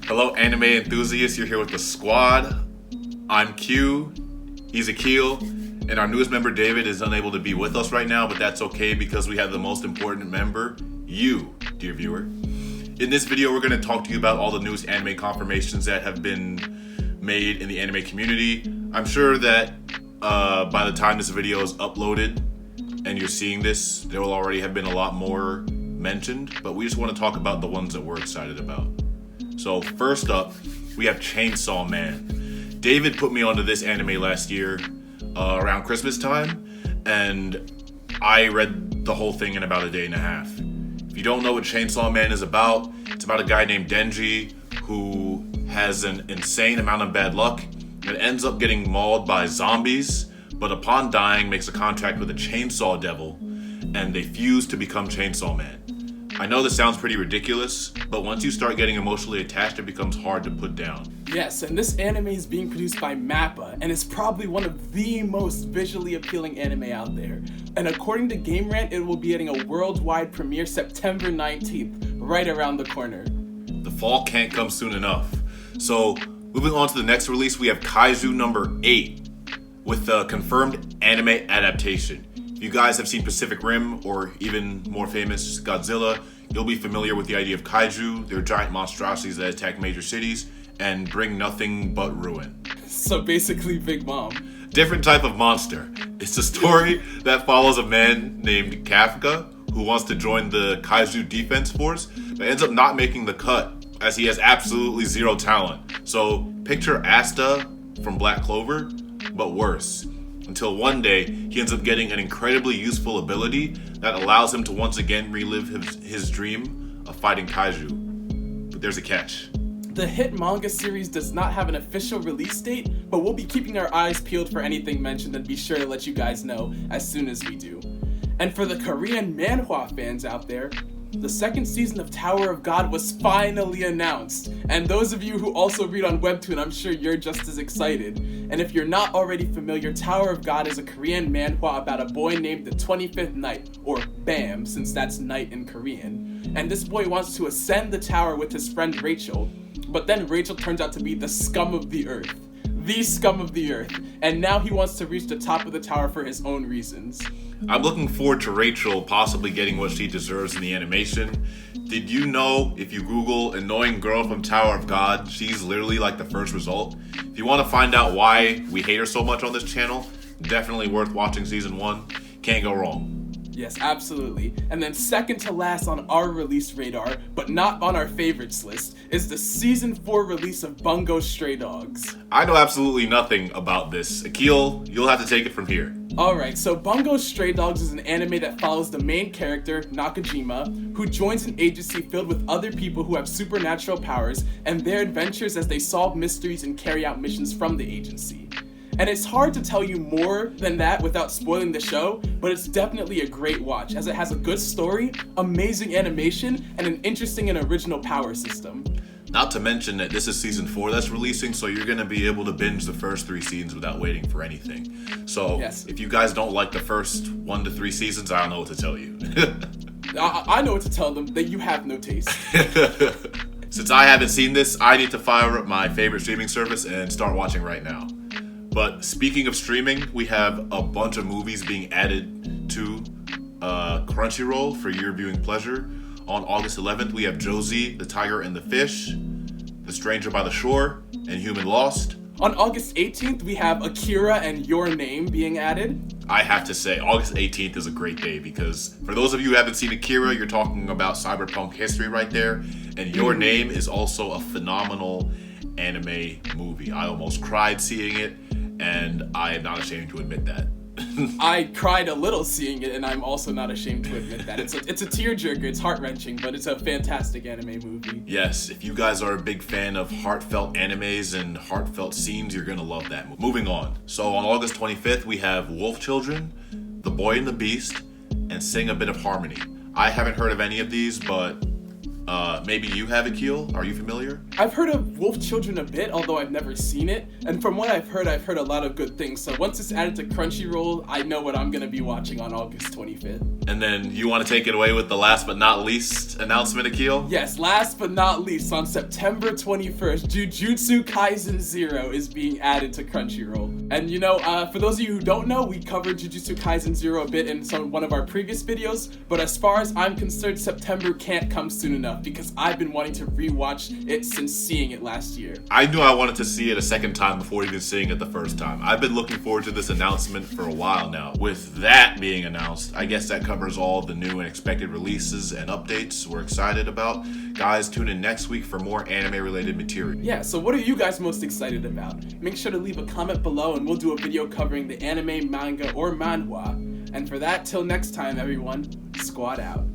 Hello, anime enthusiasts. You're here with the squad. I'm Q. He's Akil. And our newest member, David, is unable to be with us right now, but that's okay because we have the most important member, you, dear viewer. In this video, we're going to talk to you about all the newest anime confirmations that have been made in the anime community. I'm sure that by the time this video is uploaded and you're seeing this, there will already have been a lot more mentioned, but we just want to talk about the ones that we're excited about. So first up, we have Chainsaw Man. David put me onto this anime last year around Christmas time, and I read the whole thing in about a day and a half. If you don't know what Chainsaw Man is about, it's about a guy named Denji who has an insane amount of bad luck and ends up getting mauled by zombies, but upon dying makes a contract with a chainsaw devil, and they fuse to become Chainsaw Man. I know this sounds pretty ridiculous, but once you start getting emotionally attached, it becomes hard to put down. Yes, and this anime is being produced by MAPPA, and is probably one of the most visually appealing anime out there. And according to Game Rant, it will be getting a worldwide premiere September 19th, right around the corner. The fall can't come soon enough. So, moving on to the next release, we have Kaizu No. 8, with a confirmed anime adaptation. If you guys have seen Pacific Rim, or even more famous, Godzilla, you'll be familiar with the idea of kaiju. They're giant monstrosities that attack major cities and bring nothing but ruin. So basically Big Mom. Different type of monster. It's a story that follows a man named Kafka who wants to join the kaiju defense force, but ends up not making the cut as he has absolutely zero talent. So picture Asta from Black Clover, but worse. Until one day, he ends up getting an incredibly useful ability that allows him to once again relive his dream of fighting kaiju. But there's a catch. The hit manga series does not have an official release date, but we'll be keeping our eyes peeled for anything mentioned and be sure to let you guys know as soon as we do. And for the Korean manhwa fans out there, the second season of Tower of God was finally announced. And those of you who also read on Webtoon, I'm sure you're just as excited. And if you're not already familiar, Tower of God is a Korean manhwa about a boy named the 25th Knight, or Bam, since that's night in Korean. And this boy wants to ascend the tower with his friend Rachel, but then Rachel turns out to be the scum of the earth. The scum of the earth. And now he wants to reach the top of the tower for his own reasons. I'm looking forward to Rachel possibly getting what she deserves in the animation. Did you know if you Google annoying girl from Tower of God, she's literally like the first result? If you want to find out why we hate her so much on this channel, definitely worth watching season 1. Can't go wrong. Yes, absolutely. And then second to last on our release radar, but not on our favorites list, is the season 4 release of Bungou Stray Dogs. I know absolutely nothing about this. Akil, you'll have to take it from here. Alright, so Bungou Stray Dogs is an anime that follows the main character, Nakajima, who joins an agency filled with other people who have supernatural powers and their adventures as they solve mysteries and carry out missions from the agency. And it's hard to tell you more than that without spoiling the show, but it's definitely a great watch as it has a good story, amazing animation, and an interesting and original power system. Not to mention that this is season 4 that's releasing, so you're going to be able to binge the first 3 seasons without waiting for anything. So yes. If you guys don't like the first 1 to 3 seasons, I don't know what to tell you. I know what to tell them, that you have no taste. Since I haven't seen this, I need to fire up my favorite streaming service and start watching right now. But speaking of streaming, we have a bunch of movies being added to Crunchyroll for your viewing pleasure. On August 11th, we have Josie, the Tiger and the Fish, The Stranger by the Shore, and Human Lost. On August 18th, we have Akira and Your Name being added. I have to say, August 18th is a great day because for those of you who haven't seen Akira, you're talking about cyberpunk history right there. And Your Name is also a phenomenal anime movie. I almost cried seeing it, and I am not ashamed to admit that. I cried a little seeing it, and I'm also not ashamed to admit that. It's a tearjerker, it's heart-wrenching, but it's a fantastic anime movie. Yes, if you guys are a big fan of heartfelt animes and heartfelt scenes, you're gonna love that movie. Moving on. So on August 25th, we have Wolf Children, The Boy and the Beast, and Sing a Bit of Harmony. I haven't heard of any of these, but Maybe you have Akil? Are you familiar? I've heard of Wolf Children a bit, although I've never seen it. And from what I've heard a lot of good things. So once it's added to Crunchyroll, I know what I'm going to be watching on August 25th. And then you want to take it away with the last but not least announcement, Akil? Yes, last but not least, on September 21st, Jujutsu Kaisen 0 is being added to Crunchyroll. And you know, for those of you who don't know, we covered Jujutsu Kaisen 0 a bit in one of our previous videos, but as far as I'm concerned, September can't come soon enough because I've been wanting to rewatch it since seeing it last year. I knew I wanted to see it a second time before even seeing it the first time. I've been looking forward to this announcement for a while now. With that being announced, I guess that covers all the new and expected releases and updates we're excited about. Guys, tune in next week for more anime-related material. Yeah, so what are you guys most excited about? Make sure to leave a comment below and we'll do a video covering the anime, manga, or manhwa. And for that, till next time, everyone, squad out.